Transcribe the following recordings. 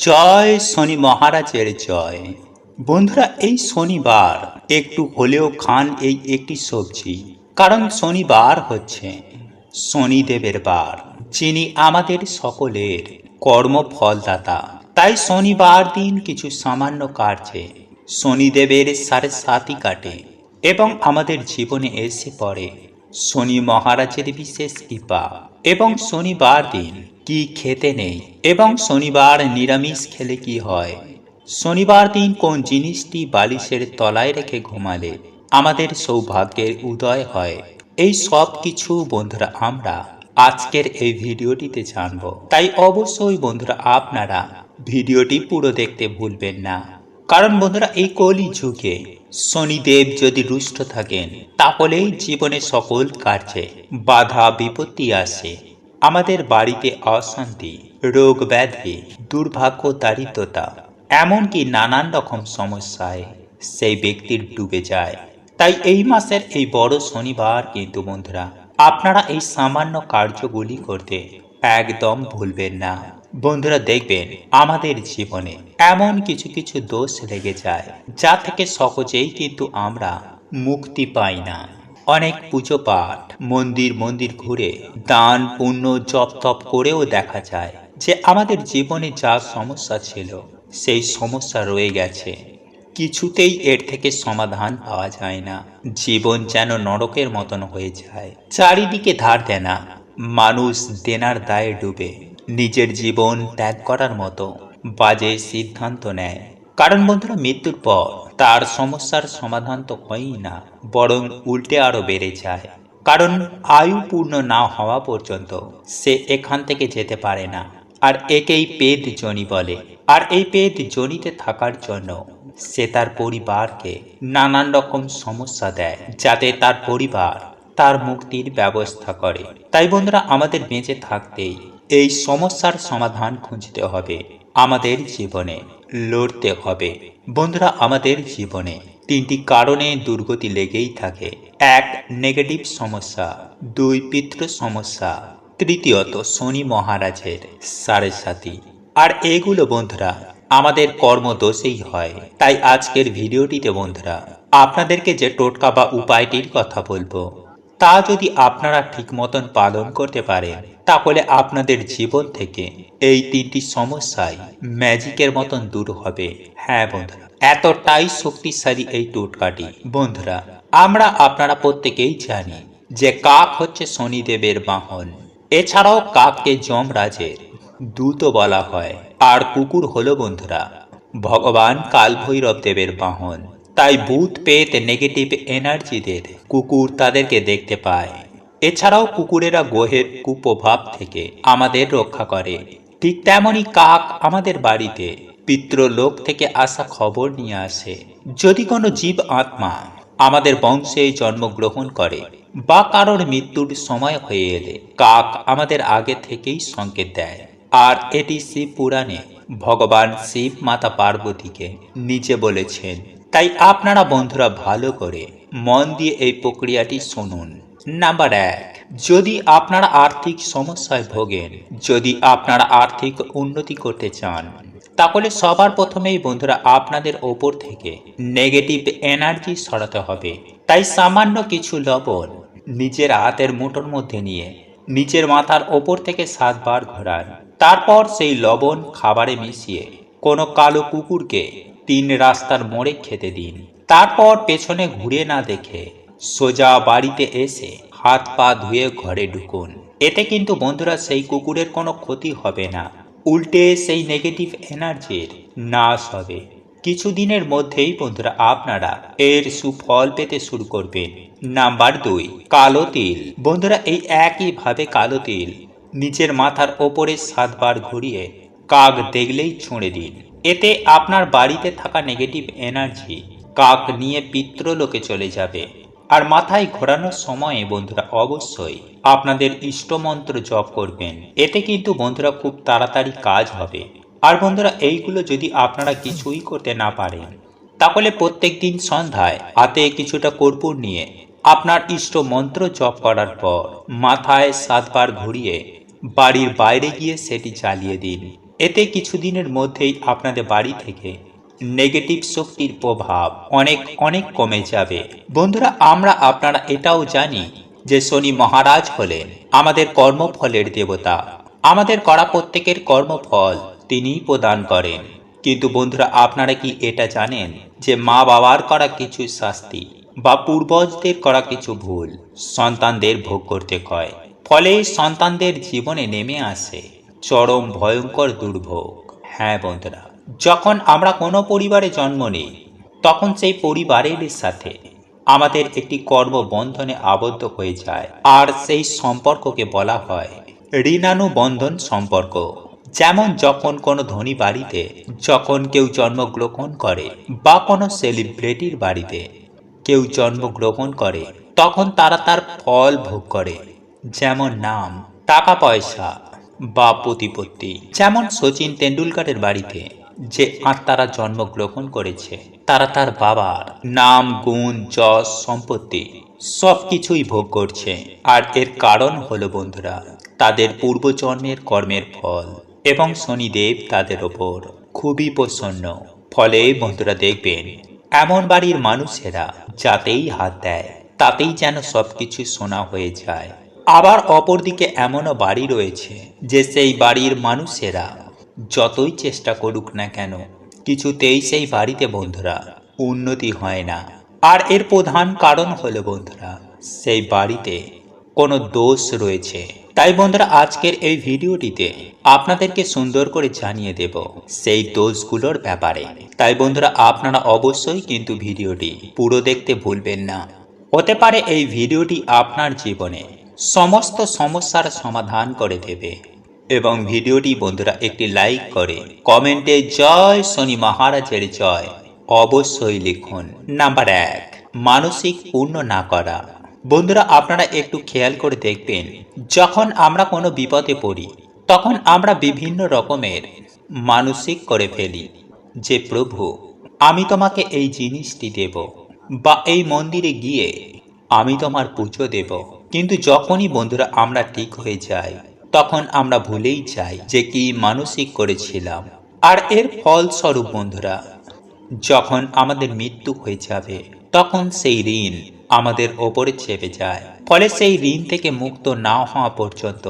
জয় শনি মহারাজের জয়। বন্ধুরা, এই শনিবার একটু হলেও খান এই একটি সবজি, কারণ শনিবার হচ্ছে শনিদেবের বার, যিনি আমাদের সকলের কর্মফলদাতা। তাই শনিবার দিন কিছু সামান্য কার্যে শনিদেবের সাড়ে সাতি কাটে এবং আমাদের জীবনে এসে পড়ে শনি মহারাজের বিশেষ কৃপা। এবং শনিবার দিন কি খেতে নেই এবং শনিবার নিরামিষ খেলে কি হয়, শনিবার দিন কোন জিনিসটি বালিশের তলায় রেখে ঘুমালে আমাদের সৌভাগ্যের উদয় হয়, এই সব কিছু বন্ধুরা আমরা আজকের এই ভিডিওটিতে জানব। তাই অবশ্যই বন্ধুরা আপনারা ভিডিওটি পুরো দেখতে ভুলবেন না, কারণ বন্ধুরা এই কলি যুগে শনিদেব যদি রুষ্ট থাকেন তাহলে জীবনে সকল কার্যে বাধা বিপত্তি আসে, আমাদের বাড়িতে অশান্তি, রোগ ব্যাধি, দুর্ভাগ্য, দারিদ্রতা, এমনকি নানান রকম সমস্যায় সেই ব্যক্তির ডুবে যায়। তাই এই মাসের এই বড় শনিবার কিন্তু বন্ধুরা আপনারা এই সামান্য কার্যগুলি করতে একদম ভুলবেন না। বন্ধুরা দেখবেন আমাদের জীবনে এমন কিছু কিছু দোষ লেগে যায় যা থেকে সহজেই কিন্তু আমরা মুক্তি পাই না। অনেক পুজো পাঠ, মন্দির মন্দির ঘুরে দান পুণ্য জপ তপ করেও দেখা যায় যে আমাদের জীবনে যা সমস্যা ছিল সেই সমস্যা রয়ে গেছে, কিছুতেই এর থেকে সমাধান পাওয়া যায় না। জীবন যেন নরকের মতন হয়ে যায়, চারিদিকে ধার দেনা, মানুষ দেনার দায়ে ডুবে নিজের জীবন ত্যাগ করার মতো বাজে সিদ্ধান্ত নেয়। কারণ বন্ধুরা মৃত্যুর পর তার সমস্যার সমাধান তো হয়ই না, বরং উল্টে আরো বেড়ে যায়। কারণ আয়ু পূর্ণ না হওয়া পর্যন্ত সে এখান থেকে যেতে পারে না। আর একেই পেদ জনি বলে। আর এই পেদ জনিতে থাকার জন্য সে তার পরিবারকে নানান রকম সমস্যা দেয়, যাতে তার পরিবার তার মুক্তির ব্যবস্থা করে। তাই বন্ধুরা আমাদের বেঁচে থাকতেই এই সমস্যার সমাধান খুঁজতে হবে, আমাদের জীবনে লড়তে হবে। বন্ধুরা আমাদের জীবনে তিনটি কারণে দুর্গতি লেগেই থাকে। এক, নেগেটিভ সমস্যা। দুই, পিতৃ সমস্যা। তৃতীয়ত শনি মহারাজের সাড়ে সাতি। আর এগুলো বন্ধুরা আমাদের কর্মদোষেই হয়। তাই আজকের ভিডিওটিতে বন্ধুরা আপনাদেরকে যে টোটকা বা উপায়টির কথা বলবো, তা যদি আপনারা ঠিক মতন পালন করতে পারেন তাহলে আপনাদের জীবন থেকে এই তিনটি সমস্যাই ম্যাজিকের মতন দূর হবে। হ্যাঁ বন্ধুরা, এতটাই শক্তিশালী এই টোটকাটি। বন্ধুরা আমরা আপনারা প্রত্যেকেই জানি যে কাক হচ্ছে শনিদেবের বাহন। এছাড়াও কাককে যমরাজের দূত বলা হয়। আর কুকুর হলো বন্ধুরা ভগবান কালভৈরব দেবের বাহন। তাই ভূত পেত নেগেটিভ এনার্জিদের কুকুর তাদেরকে দেখতে পায়। এছাড়াও কুকুরেরা গ্রহের কুপ্রভাব থেকে আমাদের রক্ষা করে। ঠিক তেমনই কাক আমাদের বাড়িতে পিতৃলোক থেকে আসা খবর নিয়ে আসে। যদি কোনো জীব আত্মা আমাদের বংশে জন্মগ্রহণ করে বা কারোর মৃত্যুর সময় হয়ে এলে কাক আমাদের আগে থেকেই সংকেত দেয়। আর এটি শিব পুরাণে ভগবান শিব মাতা পার্বতীকে নিজে বলেছেন। তাই আপনারা বন্ধুরা ভালো করে মন দিয়ে এই প্রক্রিয়াটি শুনুন। নাম্বার 1, যদি আপনারা আর্থিক সমস্যায় ভোগেন, যদি আপনারা আর্থিক উন্নতি করতে চান, তাহলে সবার প্রথমেই বন্ধুরা আপনাদের ওপর থেকে নেগেটিভ এনার্জি সরাতে হবে। তাই সামান্য কিছু লবণ নিজের হাতের মুঠোর মধ্যে নিয়ে নিজের মাথার ওপর থেকে 7 বার ঘোরান। তারপর সেই লবণ খাবারে মিশিয়ে কোনো কালো কুকুরকে 3 রাস্তার মোড়ে খেতে দিন। তারপর পেছনে ঘুরে না দেখে সোজা বাড়িতে এসে হাত পা ধুয়ে ঘরে ঢুকুন। এতে কিন্তু বন্ধুরা সেই কুকুরের কোনো ক্ষতি হবে না, উল্টে সেই নেগেটিভ এনার্জির নাশ হবে। কিছুদিনের মধ্যেই বন্ধুরা আপনারা এর সুফল পেতে শুরু করবেন। নাম্বার 2, কালো তিল। বন্ধুরা এই একইভাবে কালো তিল নিজের মাথার ওপরে 7 বার ঘুরিয়ে কাক দেখলেই ছুঁড়ে দিন। এতে আপনার বাড়িতে থাকা নেগেটিভ এনার্জি কাক নিয়ে পিতৃলোকে চলে যাবে। আর মাথায় ঘোরানোর সময়ে বন্ধুরা অবশ্যই আপনাদের ইষ্টমন্ত্র জপ করবেন। এতে কিন্তু বন্ধুরা খুব তাড়াতাড়ি কাজ হবে। আর বন্ধুরা এইগুলো যদি আপনারা কিছুই করতে না পারেন, তাহলে প্রত্যেক দিন সন্ধ্যায় হাতে কিছুটা কর্পূর নিয়ে আপনার ইষ্ট মন্ত্র জপ করার পর মাথায় 7 বার ঘুরিয়ে বাড়ির বাইরে গিয়ে সেটি জ্বালিয়ে দিন। এতে কিছুদিনের মধ্যেই আপনাদের বাড়ি থেকে নেগেটিভ শক্তির প্রভাব অনেক অনেক কমে যাবে। বন্ধুরা, আপনারা এটাও জানি যে শনি মহারাজ হলেন আমাদের কর্মফলের দেবতা। আমাদের করা প্রত্যেকের কর্মফল তিনিই প্রদান করেন। কিন্তু বন্ধুরা, আপনারা কি এটা জানেন যে মা বাবার করা কিছু শাস্তি বা পূর্বজদের করা কিছু ভুল সন্তানদের ভোগ করতে হয়, ফলে সন্তানদের জীবনে নেমে আসে চরম ভয়ঙ্কর দুর্ভোগ। হ্যাঁ বন্ধুরা, যখন আমরা কোনো পরিবারে জন্ম নিই তখন সেই পরিবারের সাথে আমাদের একটি কর্মবন্ধনে আবদ্ধ হয়ে যায়, আর সেই সম্পর্ককে বলা হয় ঋণানুবন্ধন সম্পর্ক। যেমন যখন কোনো ধনী বাড়িতে যখন কেউ জন্মগ্রহণ করে বা কোনো সেলিব্রিটির বাড়িতে কেউ জন্মগ্রহণ করে, তখন তারা তার ফল ভোগ করে, যেমন নাম, টাকা পয়সা বা প্রতিপত্তি। যেমন সচিন তেন্ডুলকরের বাড়িতে যে আত্মারা জন্মগ্রহণ করেছে তারা তার বাবার নাম, গুণ, যশ, সম্পত্তি সব কিছুই ভোগ করছে। আর এর কারণ হলো বন্ধুরা তাদের পূর্বজন্মের কর্মের ফল, এবং শনিদেব তাদের ওপর খুবই প্রসন্ন। ফলে বন্ধুরা দেখবেন এমন বাড়ির মানুষেরা যাতেই হাত দেয় তাতেই যেন সবকিছু সোনা হয়ে যায়। আবার অপরদিকে এমনও বাড়ি রয়েছে যে সেই বাড়ির মানুষেরা যতই চেষ্টা করুক না কেন কিছুতেই সেই বাড়িতে বন্ধুরা উন্নতি হয় না। আর এর প্রধান কারণ হলো বন্ধুরা সেই বাড়িতে কোনো দোষ রয়েছে। তাই বন্ধুরা আজকের এই ভিডিওটিতে আপনাদেরকে সুন্দর করে জানিয়ে দেব সেই দোষগুলোর ব্যাপারে। তাই বন্ধুরা আপনারা অবশ্যই কিন্তু ভিডিওটি পুরো দেখতে ভুলবেন না। হতে পারে এই ভিডিওটি আপনার জীবনে সমস্ত সমস্যার সমাধান করে দেবে। এবং ভিডিওটি বন্ধুরা একটি লাইক করে কমেন্টে জয় শনি মহারাজের জয় অবশ্যই লিখুন। নাম্বার 1, মানসিক পূর্ণ না করা। বন্ধুরা আপনারা একটু খেয়াল করে দেখবেন, যখন আমরা কোনো বিপদে পড়ি তখন আমরা বিভিন্ন রকমের মানসিক করে ফেলি যে প্রভু আমি তোমাকে এই জিনিসটি দেব, বা এই মন্দিরে গিয়ে আমি তোমার পুজো দেব। কিন্তু যখনই বন্ধুরা আমরা ঠিক হয়ে যাই তখন আমরা ভুলেই যাই যে কি মানসিক করেছিলাম। আর এর ফলস্বরূপ বন্ধুরা যখন আমাদের মৃত্যু হয়ে যাবে তখন সেই ঋণ আমাদের ওপরে চেপে যায়। ফলে সেই ঋণ থেকে মুক্ত না হওয়া পর্যন্ত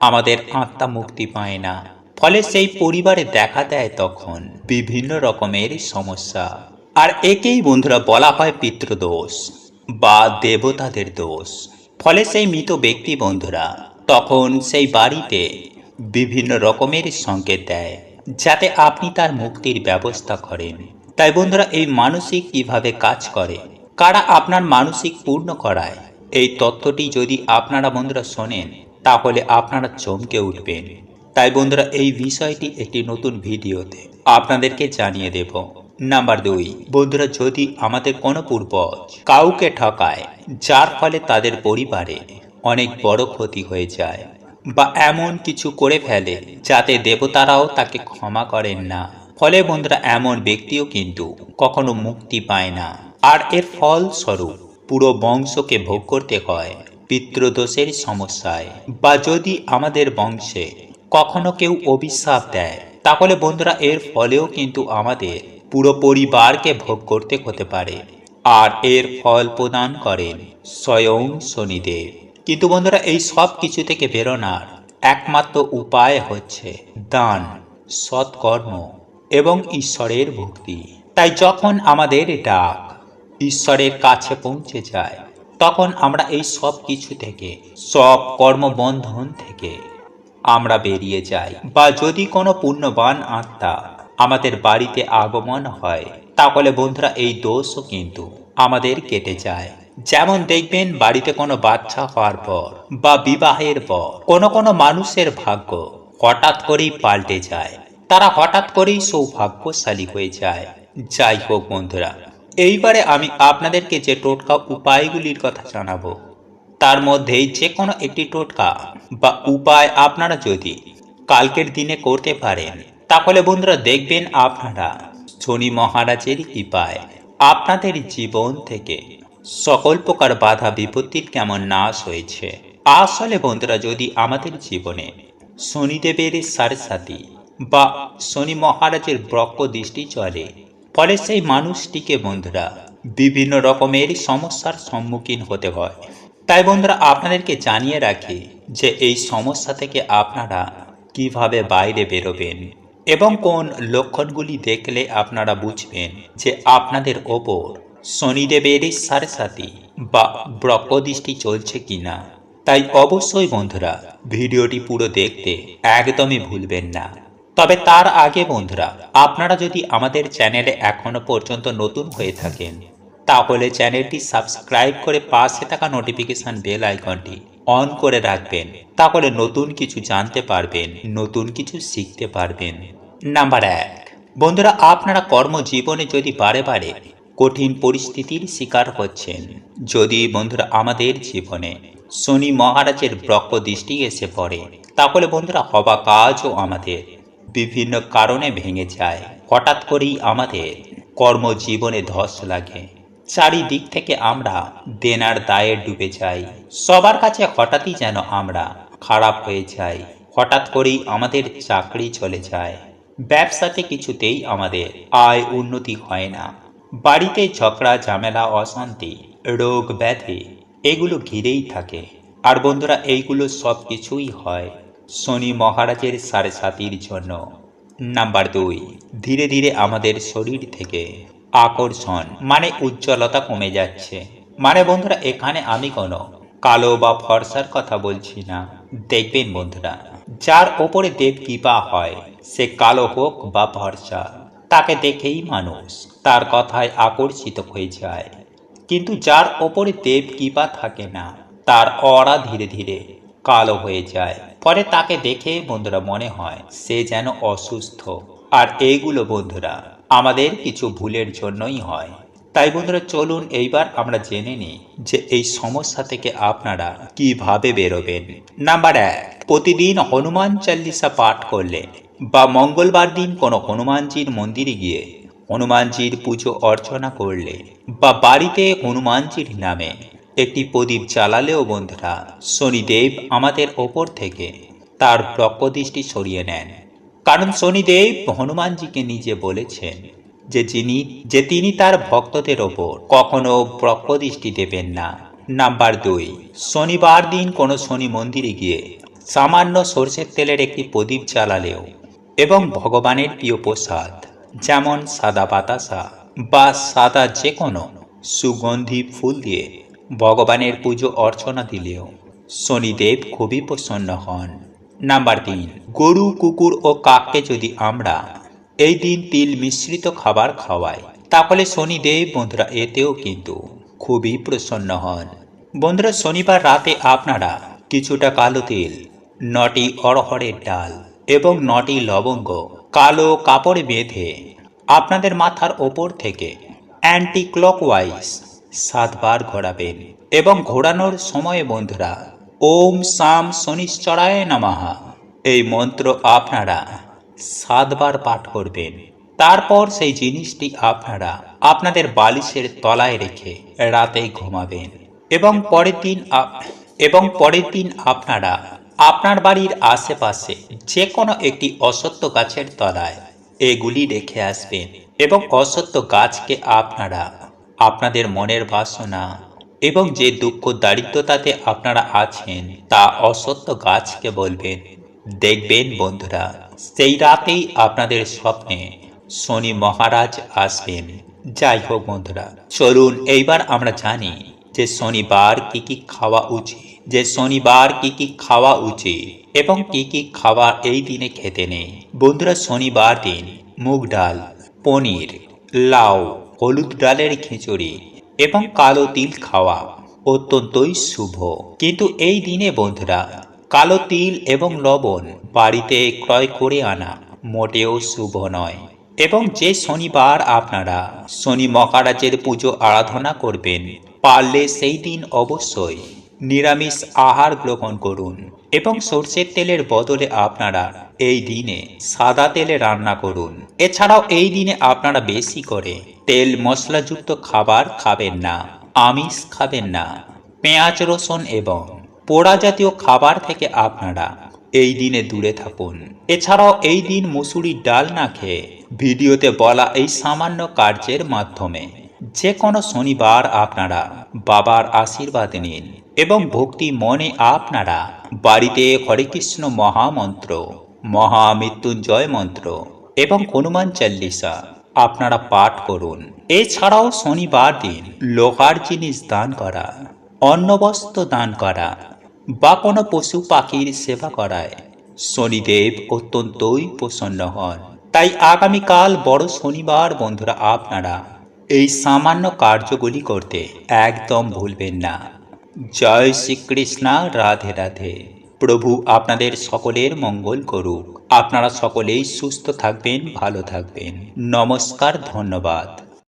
আমাদের আত্মা মুক্তি পায় না। ফলে সেই পরিবারে দেখা দেয় তখন বিভিন্ন রকমের সমস্যা। আর একেই বন্ধুরা বলা হয় পিতৃদোষ বা দেবতাদের দোষ। ফলে সেই মৃত ব্যক্তি বন্ধুরা তখন সেই বাড়িতে বিভিন্ন রকমের সংকেত দেয় যাতে আপনি তার মুক্তির ব্যবস্থা করেন। তাই বন্ধুরা এই মানসিক কিভাবে কাজ করে, কারা আপনার মানসিক পূর্ণ করায়, এই তথ্যটি যদি আপনারা বন্ধুরা শোনেন তাহলে আপনারা চমকে উঠবেন। তাই বন্ধুরা এই বিষয়টি একটি নতুন ভিডিওতে আপনাদেরকে জানিয়ে দেব। নাম্বার 2, বন্ধুরা যদি আমাদের কোনো পূর্বজ কাউকে ঠকায় যার ফলে তাদের পরিবারে অনেক বড় ক্ষতি হয়ে যায়, বা এমন কিছু করে ফেলে যাতে দেবতারাও তাকে ক্ষমা করেন না, ফলে বন্ধুরা এমন ব্যক্তিও কিন্তু কখনো মুক্তি পায় না। আর এর ফলস্বরূপ পুরো বংশকে ভোগ করতে হয় পিতৃদোষের সমস্যায়। বা যদি আমাদের বংশে কখনো কেউ অভিশাপ দেয় তাহলে বন্ধুরা এর ফলেও কিন্তু আমাদের পুরো পরিবারকে ভোগ করতে হতে পারে। আর এর ফল প্রদান করেন স্বয়ং শনিদেব। কিন্তু বন্ধুরা এই সব কিছু থেকে বেরোনার একমাত্র উপায় হচ্ছে দান, সৎকর্ম এবং ঈশ্বরের ভক্তি। তাই যখন আমাদের ডাক ঈশ্বরের কাছে পৌঁছে যায় তখন আমরা এই সব কিছু থেকে, সব কর্মবন্ধন থেকে আমরা বেরিয়ে যাই। বা যদি কোনো পুণ্যবান আত্মা আমাদের বাড়িতে আগমন হয় তাহলে বন্ধুরা এই দোষও কিন্তু আমাদের কেটে যায়। যেমন দেখবেন বাড়িতে কোনো বাচ্চা হওয়ার পর বা বিবাহের পর কোনো মানুষের ভাগ্য হঠাৎ করেই পাল্টে যায়, তারা হঠাৎ করেই সৌভাগ্যশালী হয়ে যায়। যাই হোক বন্ধুরা, এইবারে আমি আপনাদেরকে যে টোটকা উপায়গুলির কথা জানাবো তার মধ্যেই যে কোনো একটি টোটকা বা উপায় আপনারা যদি কালকের দিনে করতে পারেন তাহলে বন্ধুরা দেখবেন আপনারা শনি মহারাজের কৃপায় আপনাদের জীবন থেকে সকল প্রকার বাধা বিপত্তির কেমন নাশ হয়েছে। আসলে বন্ধুরা যদি আমাদের জীবনে শনিদেবের সাড়ে সাথী বা শনি মহারাজের বক্র দৃষ্টি চলে, ফলে সেই মানুষটিকে বন্ধুরা বিভিন্ন রকমের সমস্যার সম্মুখীন হতে হয়। তাই বন্ধুরা আপনাদেরকে জানিয়ে রাখি যে এই সমস্যা থেকে আপনারা কিভাবে বাইরে বেরোবেন এবং কোন লক্ষণগুলি দেখলে আপনারা বুঝবেন যে আপনাদের ওপর শনিদেবের সাড়ে বা বক্রদৃষ্টি চলছে কিনা। তাই অবশ্যই বন্ধুরা ভিডিওটি পুরো দেখতে একদমই ভুলবেন না। তবে তার আগে বন্ধুরা আপনারা যদি আমাদের চ্যানেলে এখনো পর্যন্ত নতুন হয়ে থাকেন তাহলে চ্যানেলটি সাবস্ক্রাইব করে পাশে থাকা নোটিফিকেশন বেল আইকনটি অন করে রাখবেন, তাহলে নতুন কিছু জানতে পারবেন, নতুন কিছু শিখতে পারবেন। নাম্বার 1, বন্ধুরা আপনারা কর্মজীবনে যদি বারে বারে কঠিন পরিস্থিতির শিকার হচ্ছেন, যদি বন্ধুরা আমাদের জীবনে শনি মহারাজের বক্র দৃষ্টি এসে পড়ে, তাহলে বন্ধুরা হওয়া কাজও আমাদের বিভিন্ন কারণে ভেঙে যায়। হঠাৎ করেই আমাদের কর্মজীবনে ধস লাগে, চারিদিক থেকে আমরা দেনার দায়ে ডুবে যাই, সবার কাছে হঠাৎই যেন আমরা খারাপ হয়ে যাই, হঠাৎ করেই আমাদের চাকরি চলে যায়, ব্যবসাতে কিছুতেই আমাদের আয় উন্নতি হয় না, বাড়িতে ঝগড়া ঝামেলা অশান্তি রোগ ব্যাধি এগুলো ঘিরেই থাকে। আর বন্ধুরা এইগুলো সব কিছুই হয় শনি মহারাজের সাড়ে জন্য। নাম্বার 2, ধীরে ধীরে আমাদের শরীর থেকে আকর্ষণ মানে উজ্জ্বলতা কমে যাচ্ছে। মানে বন্ধুরা এখানে আমি কোনো কালো বা ফর্সার কথা বলছি না। দেখবেন বন্ধুরা যার ওপরে দেব কৃপা হয় সে কালো হোক বা ফর্সা, তাকে দেখেই মানুষ তার কথায় আকর্ষিত হয়ে যায়। কিন্তু যার ওপরে দেব কৃপা থাকে না তার অরা ধীরে ধীরে কালো হয়ে যায়, পরে তাকে দেখে বন্ধুরা মনে হয় সে যেন অসুস্থ। আর এইগুলো বন্ধুরা আমাদের কিছু ভুলের জন্যই হয়। তাই বন্ধুরা চলুন এইবার আমরা জেনে নিই যে এই সমস্যা থেকে আপনারা কিভাবে বেরোবেন। নাম্বার 1, প্রতিদিন হনুমান চালিসা পাঠ করলে বা মঙ্গলবার দিন কোনো হনুমানজির মন্দিরে গিয়ে হনুমানজির পুজো অর্চনা করলে বা বাড়িতে হনুমানজির নামে একটি প্রদীপ জ্বালালেও বন্ধুরা শনিদেব আমাদের ওপর থেকে তার বক্রদৃষ্টি সরিয়ে নেন। কারণ শনিদেব হনুমানজিকে নিজে বলেছেন যে তিনি তার ভক্তদের ওপর কখনো বক্রদৃষ্টি দেবেন না। নাম্বার 2, শনিবার দিন কোনো শনি মন্দিরে গিয়ে সামান্য সরষের তেলের একটি প্রদীপ জ্বালালেও এবং ভগবানের প্রিয় প্রসাদ যেমন সাদা বাতাসা বা সাদা যে কোনো সুগন্ধি ফুল দিয়ে ভগবানের পুজো অর্চনা দিলেও শনিদেব খুবই প্রসন্ন হন। নাম্বার 3, গরু কুকুর ও কাককে যদি আমরা এই দিন তিল মিশ্রিত খাবার খাওয়াই তাহলে শনিদেব বন্ধুরা এতেও কিন্তু খুবই প্রসন্ন হন। বন্ধুরা শনিবার রাতে আপনারা কিছুটা কালো তিল, 9টি অড়হরের ডাল এবং 9টি লবঙ্গ কালো কাপড়ে বেঁধে আপনাদের মাথার ওপর থেকে অ্যান্টি ক্লকওয়াইজ 7 বার ঘোরাবেন এবং ঘোরানোর সময়ে বন্ধুরা ওম সাম শনিশ্চরায় নমঃ এই মন্ত্র আপনারা 7 বার পাঠ করবেন। তারপর সেই জিনিসটি আপনারা আপনাদের বালিশের তলায় রেখে রাতে ঘুমাবেন এবং পরের দিন আপনারা আপনার বাড়ির আশেপাশে যে কোনো একটি অশ্বত্থ গাছের তলায় এগুলি রেখে আসবেন এবং অশ্বত্থ গাছকে আপনারা আপনাদের মনের বাসনা এবং যে দুঃখ দারিদ্রতাতে আপনারা আছেন তা অশ্বত্থ গাছকে বলবেন। দেখবেন বন্ধুরা সেই রাতেই আপনাদের স্বপ্নে শনি মহারাজ আসবেন। যাই হোক বন্ধুরা চলুন এইবার আমরা জানি যে শনিবার কি খাওয়া উচিত এবং কি খাওয়া এই দিনে খেতে নেই। বন্ধুরা শনিবার দিন মুগ ডাল, পনির, লাউ, হলুদ ডালের খিচুড়ি এবং কালো তিল খাওয়া অত্যন্তই শুভ। কিন্তু এই দিনে বন্ধুরা কালো তিল এবং লবণ বাড়িতে ক্রয় করে আনা মোটেও শুভ নয়। এবং যে শনিবার আপনারা শনি মহারাজের পুজো আরাধনা করবেন পারলে সেই দিন অবশ্যই নিরামিষ আহার গ্রহণ করুন এবং সরষের তেলের বদলে আপনারা এই দিনে সাদা তেলে রান্না করুন। এছাড়াও এই দিনে আপনারা বেশি করে তেল মশলাযুক্ত খাবার খাবেন না, আমিষ খাবেন না, পেঁয়াজ রসুন এবং পোড়া জাতীয় খাবার থেকে আপনারা এই দিনে দূরে থাকুন। এছাড়াও এই দিন মুসুরির ডাল না খেয়ে ভিডিওতে বলা এই সামান্য কার্যের মাধ্যমে যে কোনো শনিবার আপনারা বাবার আশীর্বাদ নিন এবং ভক্তি মনে আপনারা বাড়িতে হরে কৃষ্ণ মহামন্ত্র, মহামৃত্যুঞ্জয় মন্ত্র এবং হনুমান চল্লিশা আপনারা পাঠ করুন। এছাড়াও শনিবার দিন লোহার জিনিস দান করা, অন্নবস্ত্র দান করা বা কোনো পশু পাখির সেবা করায় শনিদেব অত্যন্তই প্রসন্ন হন। তাই আগামীকাল বড় শনিবার বন্ধুরা আপনারা এই সামান্য কার্যগুলি করতে একদম ভুলবেন না। জয় শ্রীকৃষ্ণ, রাধে রাধে। প্রভু আপনাদের সকলের মঙ্গল করুক। আপনারা সকলেই সুস্থ থাকবেন, ভালো থাকবেন। নমস্কার, ধন্যবাদ।